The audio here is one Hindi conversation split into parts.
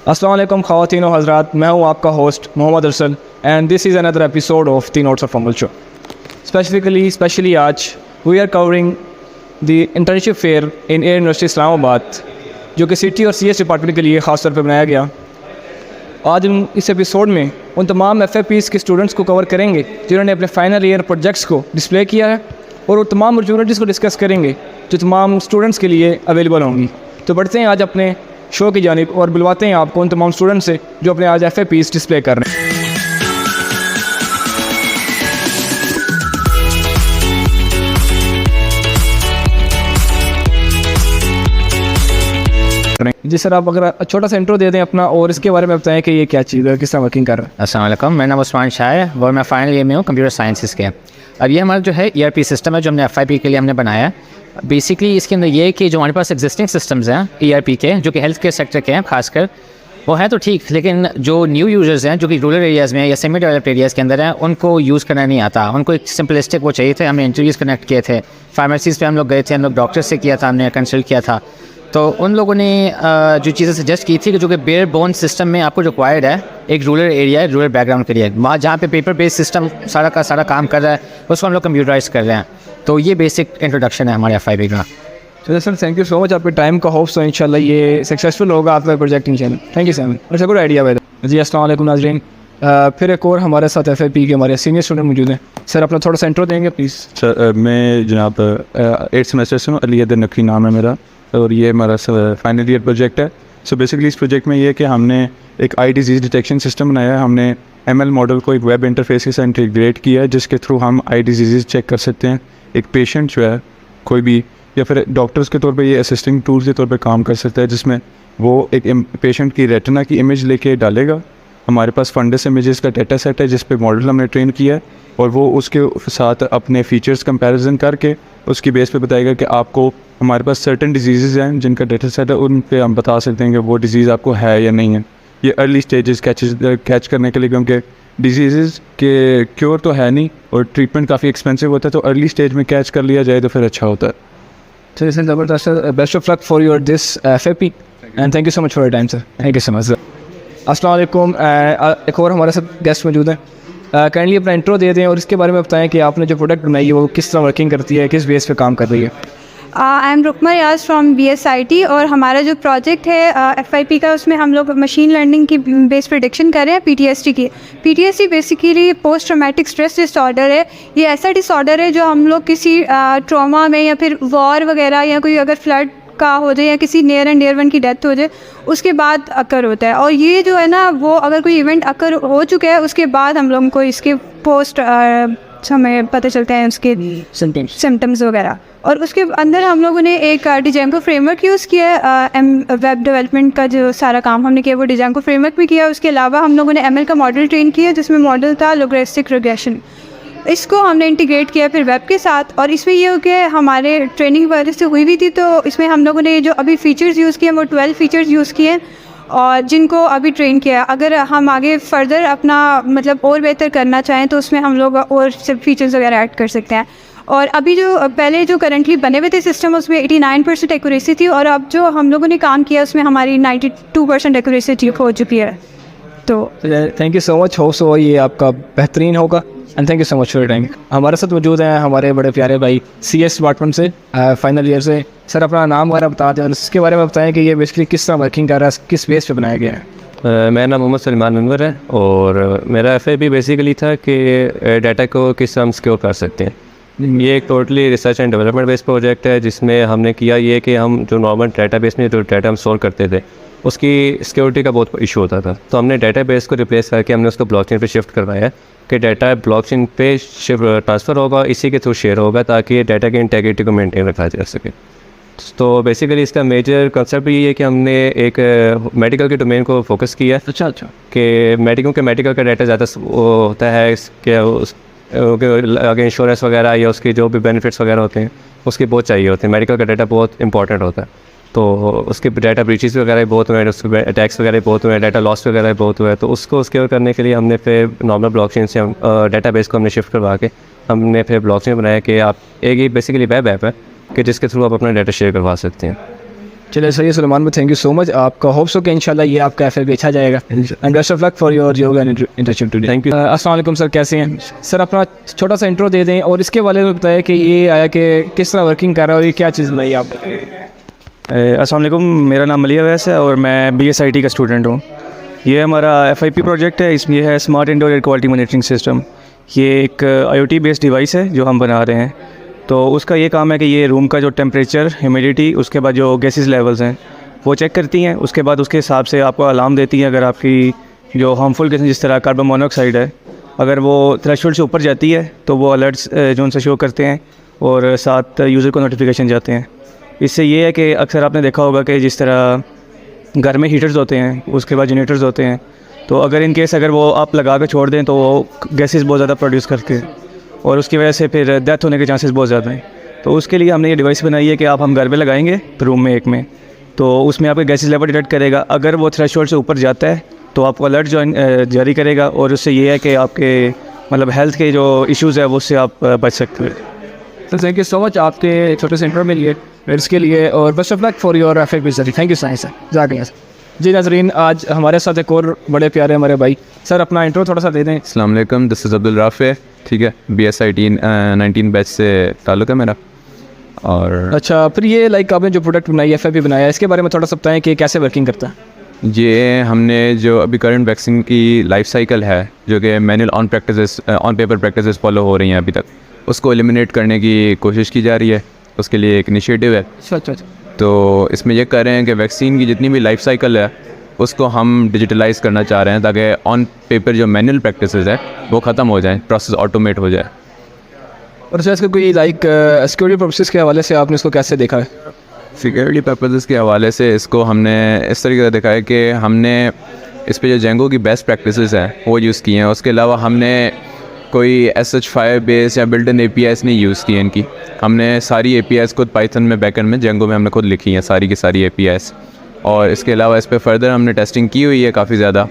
अस्सलाम वालेकुम ख़वातीन व हज़रात, मैं हूँ आपका host Mohammad Arsal and this is another episode of the notes of Amal show. Specially आज we are covering the internship fair in Air University Islamabad, जो कि सिटी और CS डिपार्टमेंट के लिए ख़ास तौर पर बनाया गया। आज हम इस एपिसोड में उन तमाम FFPs के स्टूडेंट्स को कवर करेंगे जिन्होंने अपने फाइनल ईयर प्रोजेक्ट्स को डिस्प्ले किया है, और वो तमाम अपॉर्चुनिटीज़ को डिस्कस करेंगे जो तमाम स्टूडेंट्स के लिए अवेलेबल होंगी। तो बढ़ते हैं आज अपने शो की जानिब और बुलवाते हैं आपको उन तमाम स्टूडेंट्स से जो अपने आज FFPs डिस्प्ले कर रहे हैं। जी सर, आप अगर छोटा सा इंट्रो दे दें अपना और इसके बारे में बताएं कि ये क्या चीज़ है, किस तरह वर्किंग कर रहा है। अस्सलाम वालेकुम, मेरा नाम उस्मान शाह है और मैं फाइनल ईयर में हूँ कंप्यूटर साइंसेस के। अब ये हमारा जो है ERP सिस्टम है जो हमने FIP के लिए हमने बनाया है। बेसिकली इसके अंदर ये है कि जो हमारे पास एग्जिस्टिंग सिस्टम्स हैं ERP के, जो कि हेल्थ केयर सेक्टर के हैं खासकर, वो है तो ठीक, लेकिन जो न्यू यूज़र्स हैं जो कि रूरल एरियाज़ में या सेमी डेवलप्ड एरियाज़ के अंदर हैं, उनको यूज़ करना नहीं आता। उनको एक सिंपलिस्टिक वो चाहिए थे। हमने इंटरव्यूज़ कनेक्ट किए थे, फार्मेसीज़ पे हम लोग गए थे, हम लोग डॉक्टर से किया था, हमने कंसल्ट किया था। तो उन लोगों ने जो चीज़ें सजेस्ट की थी कि जो कि बेयर बोन सिस्टम में आपको रिक्वायर्ड है, एक रूरल एरिया है, रूरल बैकग्राउंड के लिए, वहाँ जहाँ पे पेपर बेस्ड सिस्टम सारा का सारा काम कर रहा है, उसको हम लोग कंप्यूटराइज कर रहे हैं। तो ये बेसिक इंट्रोडक्शन है हमारे FIP का। चलिए sir, thank you so much आपके टाइम का। होप्स तो इंशाल्लाह ये सक्सेसफुल होगा आपका प्रोजेक्ट इंशाल्लाह। Thank you sir. अच्छा, गुड आइडिया भाई। जी अस्सलाम वालेकुम नाज़रीन, फिर एक और हमारे साथ FIP के हमारे सीनियर स्टूडेंट मौजूद हैं। सर अपना थोड़ा सा इंट्रो देंगे प्लीज़। सर मैं जनाब 8th सेमेस्टर से हूँ, अली अदर नकवी नाम है मेरा, और ये हमारा फाइनल ईयर प्रोजेक्ट है। सो बेसिकली इस प्रोजेक्ट में ये है कि हमने एक आई डिजीज़ डिटेक्शन सिस्टम बनाया है। हमने ML मॉडल को एक वेब इंटरफेस के साथ इंटीग्रेट किया है, जिसके थ्रू हम आई डिजीज़ चेक कर सकते हैं। एक पेशेंट जो है कोई भी, या फिर डॉक्टर्स के तौर पे ये असिस्टिंग टूल के तौर पे काम कर सकता है, जिसमें वो एक पेशेंट की रेटिना की इमेज लेके डालेगा। हमारे पास फंडस इमेजेस का डेटा सेट है जिस पे मॉडल हमने ट्रेन किया है, और वो उसके साथ अपने फीचर्स कंपैरिजन करके उसकी बेस पे बताएगा कि आपको, हमारे पास सर्टेन डिजीज़ हैं जिनका डेटा सेट है, उन पे हम बता सकते हैं कि वो डिज़ीज़ आपको है या नहीं है। ये अर्ली स्टेजेस कैच करने के लिए, क्योंकि डिजीज़ के क्योर तो है नहीं और ट्रीटमेंट काफ़ी एक्सपेंसिव होता है, तो अर्ली स्टेज में कैच कर लिया जाए तो फिर अच्छा होता है। चलिए सर, ज़बरदस्त। Best of luck for your this FFP and thank you so much for your time sir. Thank you so much sir. अस्सलाम वालेकुम, एक और हमारे साथ गेस्ट मौजूद हैं। काइंडली अपना इंट्रो दे दें और इसके बारे में बताएं कि आपने जो प्रोडक्ट बनाई है वो किस तरह वर्किंग करती है, किस बेस पे काम कर रही है। I am Rukma Riyaz from BSIT, और हमारा जो प्रोजेक्ट है FIP का, उसमें हम लोग मशीन लर्निंग की बेस प्रेडिक्शन कर रहे हैं PTSD की। PTSD basically post traumatic stress disorder है। ये ऐसा डिसऑर्डर है जो हम लोग किसी ट्रॉमा में या फिर वॉर वगैरह, या कोई अगर फ्लड का हो जाए या किसी नियर एंड डियर वन की डेथ हो जाए, उसके बाद अकर होता है। और ये जो है ना, वो अगर कोई इवेंट अकर हो चुका है उसके बाद हम लोगों को इसके पोस्ट हमें पता चलते हैं उसके सिम्टम्स वगैरह। और उसके अंदर हम लोगों ने एक डिजांगो फ्रेमवर्क यूज़ किया है। वेब डेवलपमेंट का जो सारा काम हमने किया वो डिजांगो फ्रेमवर्क भी किया। उसके अलावा हम लोगों ने ML का मॉडल ट्रेन किया, जिसमें मॉडल था लोगरिथमिक रिग्रेशन। इसको हमने इंटीग्रेट किया फिर वेब के साथ। और इसमें ये हो कि हमारे ट्रेनिंग वजह से हुई थी, तो इसमें हम लोगों ने जो अभी फ़ीचर्स यूज़ किए वो 12 फ़ीचर्स यूज़ किए, और जिनको अभी ट्रेन किया। अगर हम आगे फर्दर अपना मतलब और बेहतर करना चाहें तो उसमें हम लोग और सब फीचर्स वगैरह ऐड कर सकते हैं। और अभी जो पहले जो करंटली बने हुए थे सिस्टम, उसमें 89% एक्यूरेसी थी, और अब जो हम लोगों ने काम किया उसमें हमारी 92% एक्यूरेसी हो चुकी है। तो थैंक यू सो मच। हो सो ये आपका बेहतरीन होगा and thank you so much for your time. हमारे साथ मौजूद हैं हमारे बड़े प्यारे भाई CS डिपार्टमेंट से, फाइनल ईयर से। सर अपना नाम वगैरह बता दें और इसके बारे में बताएं कि ये बेसिकली किस तरह वर्किंग कर रहा है, किस बेस पे बनाया गया है। मेरा नाम मोहम्मद सलमान अनवर है, और मेरा FIP बेसिकली था कि डाटा को किस तरह हम सिक्योर कर सकते हैं। ये एक totally research and development based project है, जिसमें हमने किया ये कि हम जो नॉर्मल डाटाबेस में जो डाटा हम स्टोर करते थे उसकी सिक्योरिटी का बहुत इशू होता था। तो हमने डाटाबेस को रिप्लेस करके हमने उसको ब्लॉकचेन पे शिफ्ट करवाया है कि डाटा ब्लॉकचेन पे ट्रांसफ़र होगा, इसी के थ्रू शेयर होगा, ताकि डाटा की इंटेग्रिटी को मेंटेन रखा जा सके। तो बेसिकली इसका मेजर कंसेप्ट ये है कि हमने एक मेडिकल के डोमेन को फोकस किया है। अच्छा कि मेडिकल का डाटा ज़्यादा होता है कि आगे इंश्योरेंस वगैरह या उसके जो भी बेनिफिट्स वगैरह होते हैं उसके बहुत चाहिए होते हैं। मेडिकल का डाटा बहुत इंपॉर्टेंट होता है, तो उसके डाटा ब्रीचेस वगैरह बहुत हुए हैं, उसके अटैक्स वगैरह बहुत हुए हैं, डाटा लॉस वगैरह बहुत हुआ है। तो उसको सिक्योर करने के लिए हमने फिर नॉर्मल ब्लॉकचेन से डाटाबेस को हमने शिफ्ट करवा के हमने फिर ब्लॉकचेन बनाया कि आप एक ही बेसिकली वेब ऐप है कि जिसके थ्रू आप अपना डाटा शेयर करवा सकते हैं। चलिए सही है सुलेमान भाई, थैंक यू सो मच। आपका होप्स हो कि इंशाल्लाह ये आपका FFP अच्छा जाएगा and best of luck for your yoga internship today. Thank you. अस्सलाम वालेकुम सर, कैसे हैं सर? अपना छोटा सा इंट्रो दे दें और इसके बारे में बताएं कि ये आया कि किस तरह वर्किंग कर रहा है और ये क्या चीज़ बनाई आपने। अस्सलाम वालेकुम, मेरा नाम मलिया वैस है और मैं BSIT का स्टूडेंट हूँ। ये हमारा FIP प्रोजेक्ट है, इसमें है smart indoor air quality monitoring system. ये एक IoT बेस्ड डिवाइस है जो हम बना रहे हैं। तो उसका ये काम है कि ये रूम का जो टेम्परेचर, ह्यूमिडिटी, उसके बाद जो गैसेस लेवल्स हैं वो चेक करती हैं। उसके बाद उसके हिसाब से आपको अलार्म देती हैं अगर आपकी जो हार्मफुल गैसें जिस तरह कार्बन मोनोऑक्साइड है, अगर वो थ्रेशोल्ड से ऊपर जाती है तो वो अलर्ट्स जो उनसे शो करते हैं और साथ यूज़र को नोटिफिकेशन जाते हैं। इससे ये है कि अक्सर आपने देखा होगा कि जिस तरह घर में हीटर्स होते हैं, उसके बाद जनरेटर्स होते हैं, तो अगर इन केस अगर वो आप लगा के छोड़ दें तो वो गैसेस बहुत ज़्यादा प्रोड्यूस करते हैं और उसकी वजह से फिर डेथ होने के चांसेस बहुत ज़्यादा हैं। तो उसके लिए हमने ये डिवाइस बनाई है कि आप हम घर में लगाएंगे रूम में एक में, तो उसमें आपके गैसेस लेवल डिटेक्ट करेगा। अगर वो थ्रेशोल्ड से ऊपर जाता है तो आपको अलर्ट जारी करेगा और उससे ये है कि आपके मतलब हेल्थ के जो इश्यूज़ है वो उससे आप बच सकते हैं। तो थैंक यू सो मच आपके छोटे से इंट्रो में लिए इसके लिए और best of luck for your FFP sir. Thank you sir जाके जी। नाजरीन, आज हमारे साथ एक और बड़े प्यारे हमारे भाई, सर अपना इंट्रो थोड़ा सा दे दें। अस्सलाम वालेकुम, दिस इज़ अब्दुल राफ़े, ठीक है। BSIT 19 बैच से ताल्लुक़ है मेरा। और अच्छा, फिर ये लाइक आपने जो प्रोडक्ट बनाई FFP बनाया, इसके बारे में थोड़ा सा बताएं कि कैसे वर्किंग करता है। ये हमने जो अभी करंट वैक्सीन की लाइफ साइकिल है जो कि manual on paper practices follow हो रही हैं अभी तक, उसको एलिमिनेट करने की कोशिश की जा रही है। उसके लिए एक इनिशिएटिव है। अच्छा। तो इसमें ये कर रहे हैं कि वैक्सीन की जितनी भी लाइफ साइकिल है उसको हम डिजिटलाइज़ करना चाह रहे हैं ताकि ऑन पेपर जो मैनुअल प्रैक्टिसेस है वो ख़त्म हो जाए, प्रोसेस ऑटोमेट हो जाए। और सर इसका कोई लाइक सिक्योरिटी पर्पसेस के हवाले से आपने इसको कैसे देखा है? सिक्योरिटी पर्पसेस के हवाले से इसको हमने इस तरीके से देखा है कि हमने इस पे जो जेंगो की बेस्ट प्रैक्टिसेस हैं वो यूज़ की हैं। उसके अलावा हमने कोई SH5 बेस या बिल्ट इन APIs नहीं यूज़ की हैं इनकी। हमने सारी APIs खुद पाइथन में बैकएंड में जेंगो में हमने खुद लिखी हैं सारी की सारी APIs। और इसके अलावा इस पे फर्दर हमने टेस्टिंग की हुई है काफ़ी ज़्यादा।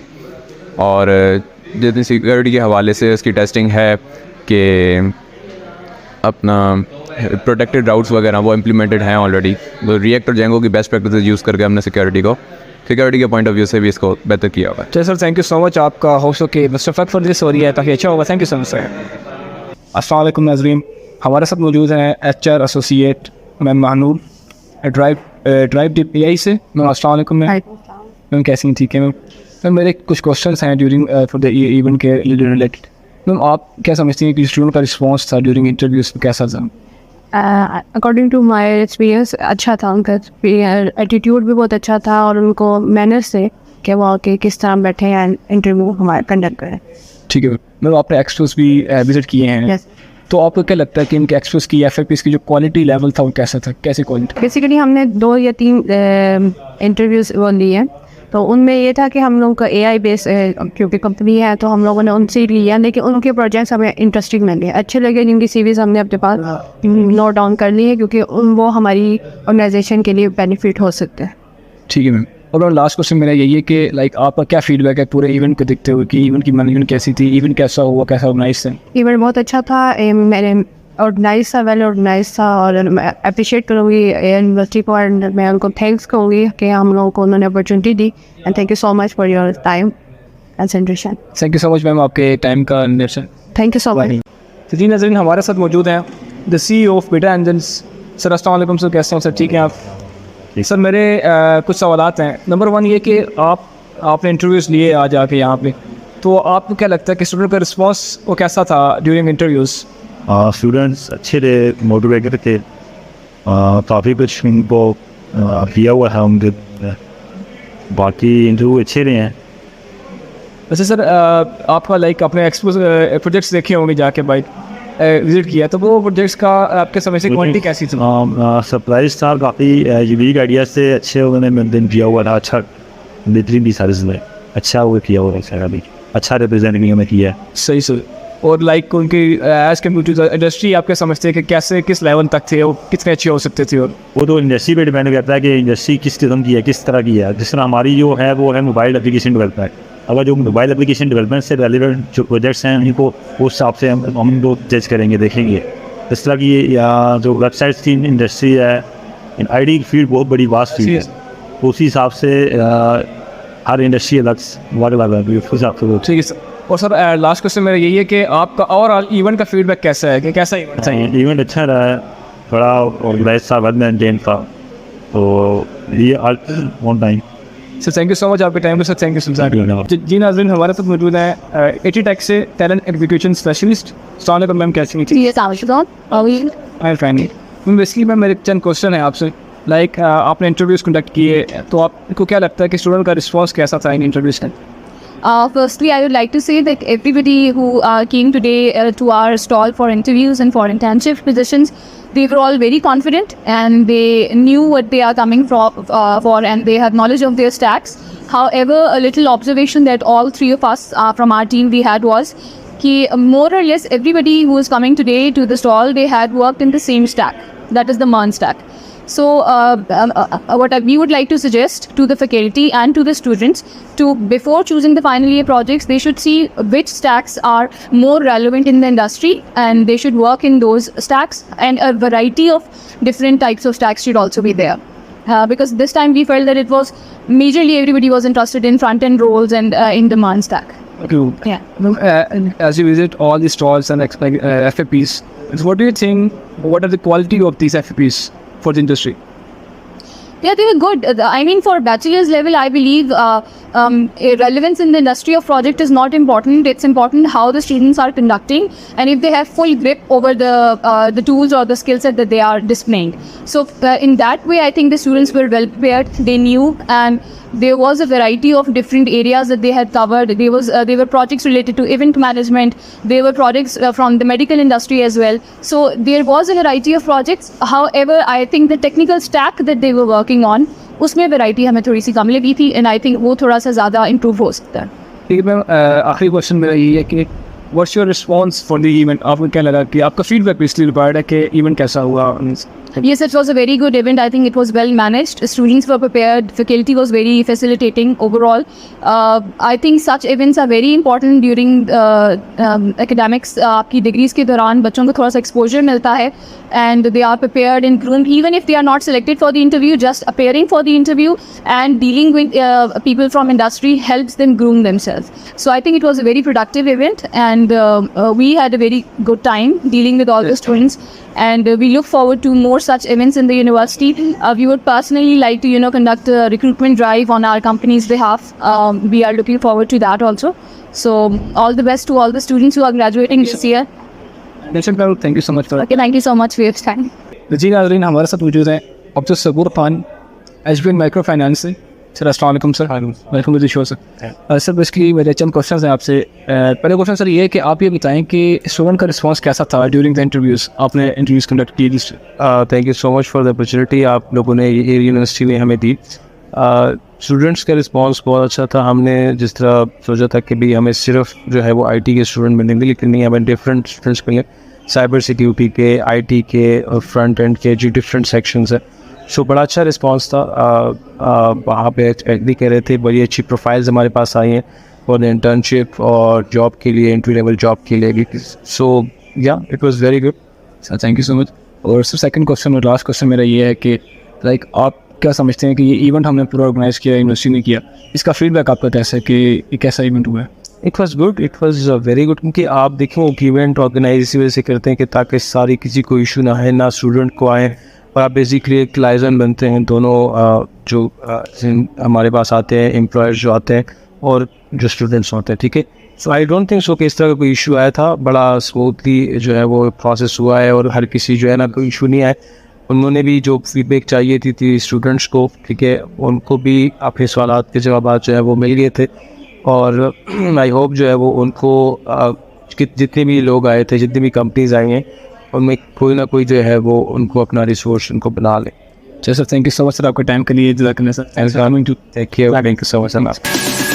और जितनी सिक्योरिटी के हवाले से इसकी टेस्टिंग है कि अपना प्रोटेक्टेड राउट्स वगैरह वो इम्प्लीमेंटेड हैं ऑलरेडी। तो रिएक्ट और जेंगो की बेस्ट प्रैक्टिसेस यूज़ करके हमने सिक्योरिटी के पॉइंट ऑफ व्यू से भी इसको बेहतर किया हुआ है। चलिए sir, thank you so much. आपका hopes okay best of luck for this, और ये है ताकि अच्छा होगा। Thank you so much sir. अस्सलाम वालेकुम नाज़रीन, हमारे साथ मौजूद हैं HR associate ma'am Mahnoor drive DPI से। मैम अस्सलाम वालेकुम। मैम कैसी हैं? ठीक है मैम। मेरे कुछ क्वेश्चंस हैं ड्यूरिंग फॉर द इवेंट के रिलेटेड। मैम आप क्या समझती हैं कि स्टूडेंट का रिस्पॉन्स था ड्यूरिंग इंटरव्यूज कैसा था? अकॉर्डिंग टू माई एक्सपीरियंस अच्छा था। उनका एटीट्यूड भी बहुत अच्छा था और उनको मैनर्स से कि वो आके किस तरह बैठे हैं इंटरव्यू हमारे कंडक्ट करें। ठीक है मैम, आपने एक्सपोज भी विज़िट किए हैं। Yes. तो आपको क्या लगता है कि इनके एक्सपोज की FFPs की जो क्वालिटी लेवल था वो कैसा था, कैसी क्वालिटी? बेसिकली हमने 2 या 3 इंटरव्यूज़ वो लिए हैं, तो उनमें ये था कि हम लोगों का AI बेस क्योंकि कंपनी है तो हम लोगों ने उनसे लिया, लेकिन उनके प्रोजेक्ट्स हमें इंटरेस्टिंग लगे, अच्छे लगे, जिनकी CVs हमने अपने पास नोट डाउन कर ली है क्योंकि वो हमारी ऑर्गेनाइजेशन के लिए बेनिफिट हो सकते हैं। ठीक है मैम। और लास्ट क्वेश्चन मेरा यही है कि लाइक आपका क्या फीडबैक है पूरे इवेंट को देखते हुए कि इवेंट की मैनेजमेंट कैसी थी, इवेंट कैसा हुआ, कैसा ऑर्गेनाइज था? इवेंट बहुत अच्छा था, मैंने ऑर्गेनाइज था, वेल ऑर्गेनाइज था और मैं अप्रिशिएट करूँगी यूनिवर्सिटी को एंड मैं उनको थैंक्स कहूँगी कि हम लोगों को उन्होंने opportunity the and thank you so much for your time concentration. Thank you so much ma'am आपके टाइम का निर्देशन। Thank you so much. तो जी नाज़रीन, हमारे साथ मौजूद हैं द CEO ऑफ बेटा एंजल्स। सर अस्सलाम वालेकुम सर, कैसे हैं सर? ठीक हैं आप? सर मेरे कुछ सवालात हैं। नंबर 1 ये कि आपने इंटरव्यूज़ लिए आज आके यहाँ पे, तो आपको क्या लगता है कि स्टूडेंट का रिस्पॉन्स वो कैसा था ड्यूरिंग इंटरव्यूज़? स्टूडेंट्स अच्छे थे, मोटिवेटेड थे, काफ़ी कुछ इनको किया हुआ है उनके, बाकी इंटरव्यू अच्छे रहे हैं। वैसे सर आपका लाइक अपने एक्सपोज प्रोजेक्ट्स देखे होंगे जाके बाइक विजिट किया, तो वो प्रोजेक्ट्स का आपके समझ से क्वालिटी कैसी थी? सरप्राइज था, काफ़ी यूनिक आइडियाज से अच्छे उन्होंने मेंटेन किया हुआ था, अच्छा बेहतरीन भी सारे में अच्छा वो किया हुआ है, अभी अच्छा रिप्रेजेंट भी हमें किया है। सही सर। और लाइक उनकी एज कम्प्यूटर टू इंडस्ट्री आप क्या समझते हैं कि कैसे किस लेवल तक थे, वो कितने अच्छे हो सकते थे? और वो तो इंडस्ट्री पे डिपेंड करता है कि इंडस्ट्री किस किस्म की है, किस तरह की है। जिस तरह हमारी जो है वो है मोबाइल एप्लीकेशन डेवलपमेंट। अगर जो मोबाइल एप्लीकेशन डेवलपमेंट से रेलिवेंट जो प्रोजेक्ट्स हैं उनको उस हिसाब से हम लोग जज करेंगे, देखेंगे। इस तरह की या जो वेबसाइट्स की इंडस्ट्री है आईटी की फील्ड बहुत बड़ी वास्ट फील्ड है, तो उसी हिसाब से हर इंडस्ट्री अलग अलग है, उस हिसाब से वो ठीक है सर। और सर लास्ट क्वेश्चन मेरा यही है कि आपका ओवरऑल इवेंट का फीडबैक कैसा है, कि कैसा इवेंट था ये? इवेंट अच्छा रहा है, थोड़ा ऑर्गेनाइज था, वेल मेंटेन था, तो ये on time. Sir thank you so much आपके टाइम पे सर, थैंक यू सर। जी नाज़रीन, हमारे साथ मौजूद है एटी टेक से टैलेंट एग्जीक्यूशन स्पेशलिस्ट। अस्सलाम वालेकुम मैम, कैसी हैं? आई फाइन। बेसिकली मैम मेरे चंद क्वेश्चन है आपसे, लाइक आपने इंटरव्यूज़ कंडक्ट किए, तो आपको क्या लगता है कि स्टूडेंट का रिस्पॉन्स कैसा था इन इंटरव्यूज़ का? Firstly, I would like to say that everybody who came today to our stall for interviews and for internship positions, they were all very confident and they knew what they are coming for and they have knowledge of their stacks. However, a little observation that all three of us from our team we had was कि more or less everybody who is coming today to the stall, they had worked in the same stack, that is the MERN stack. So what we would like to suggest to the faculty and to the students, to before choosing the final year projects, they should see which stacks are more relevant in the industry and they should work in those stacks, and a variety of different types of stacks should also be there. Because this time we felt that it was majorly everybody was interested in front end roles and in the MERN stack. Okay. Yeah. As you visit all the stalls and FAPs, what do you think, what are the quality of these FAPs for the industry? Yeah, they were good. I mean, for bachelor's level, I believe relevance in the industry of project is not important. It's important how the students are conducting and if they have full grip over the tools or the skill set that they are displaying. So in that way, I think the students were well prepared. They knew, and there was a variety of different areas that they had covered. There were projects related to event management. There were projects from the medical industry as well. So there was a variety of projects. However, I think the technical stack that they were working on, उसमें वैरायटी हमें थोड़ी सी कम लगी थी, एंड आई थिंक वो थोड़ा सा ज़्यादा इम्प्रूव हो सकता है। ठीक है मैम, आखिरी क्वेश्चन मेरा यही है कि what's your response for the event? आपको क्या लगा कि आपका फीडबैक बेसिकली रिक्वायर्ड है कि इवेंट कैसा हुआ? Yes, it was a very good event. I think it was well managed. Students were prepared. Faculty was very facilitating overall. I think such events are very important during academics. आपकी degrees के दौरान बच्चों को थोड़ा सा exposure मिलता है, and they are prepared and groomed. Even if they are not selected for the interview, just appearing for the interview and dealing with people from industry helps them groom themselves. So I think it was a very productive event, and we had a very good time dealing with all the students. And we look forward to more such events in the university. We would personally like to, conduct a recruitment drive on our company's behalf. We are looking forward to that also. So all the best to all the students who are graduating this year. Thank you so much for Okay, thank you so much for your time. जी नाज़रीन, हमारे साथ मौजूद हैं Abdul Sabur Khan SBN micro finance से। सर अस्सलाम वालेकुम sir. Welcome to the show sir. Sir basically मेरे चंद क्वेश्चन हैं आपसे। पहले क्वेश्चन सर ये है कि आप ये बताएं कि स्टूडेंट का रिस्पांस कैसा था ड्यूरिंग द इंटरव्यूज़? आपने इंटरव्यूज़ कंडक्ट किए? Thank you so much for the opportunity आप लोगों ने ये यूनिवर्सिटी में हमें दी। स्टूडेंट्स का रिस्पांस बहुत अच्छा था। हमने जिस तरह सोचा था कि भी हमें सिर्फ जो है वो आईटी के स्टूडेंट मिलेंगे, लेकिन नहीं, हमें डिफरेंट स्टूडेंट्स मिले, साइबर सिक्योरिटी के, आईटी के और फ्रंट एंड के जो डिफरेंट सेक्शंस है। सो बड़ा अच्छा रिस्पांस था। वहाँ पे एग्री कह रहे थे, बड़ी अच्छी प्रोफाइल्स हमारे पास आई हैं फॉर द इंटर्नशिप और जॉब के लिए, एंट्री लेवल जॉब के लिए। सो या it was very good sir, thank you so much. और सर सेकंड क्वेश्चन और लास्ट क्वेश्चन मेरा ये है कि लाइक आप क्या समझते हैं कि ये इवेंट हमने पूरा ऑर्गेनाइज़ किया, यूनिवर्सिटी ने किया, इसका फीडबैक आपका कैसा है कि ये कैसा इवेंट हुआ है? It was good, it was very good. क्योंकि आप देखें इवेंट ऑर्गेनाइज इसी वजह से करते हैं कि ताकि सारी किसी को इशू ना है, ना स्टूडेंट को आए, और आप बेसिकली एक लाइजन बनते हैं दोनों जो हमारे पास आते हैं, एम्प्लॉयर्स जो आते हैं और जो स्टूडेंट्स होते हैं। ठीक है, सो आई डोंट थिंक सो कि इस तरह का कोई इशू आया था। बड़ा स्मूथली जो है वो प्रोसेस हुआ है और हर किसी जो है ना कोई इशू नहीं आया। उन्होंने भी जो फीडबैक चाहिए थी स्टूडेंट्स को, ठीक है, उनको भी अपने सवाल के जवाब जो है वो मिल गए थे। और आई होप जो है वो उनको जितने भी लोग आए थे, जितनी भी कंपनीज आई हैं, उनमें कोई ना कोई जो है वो उनको अपना रिसोर्स उनको बना ले। Sir thank you so much sir आपके टाइम के लिए। Thank you so much sir.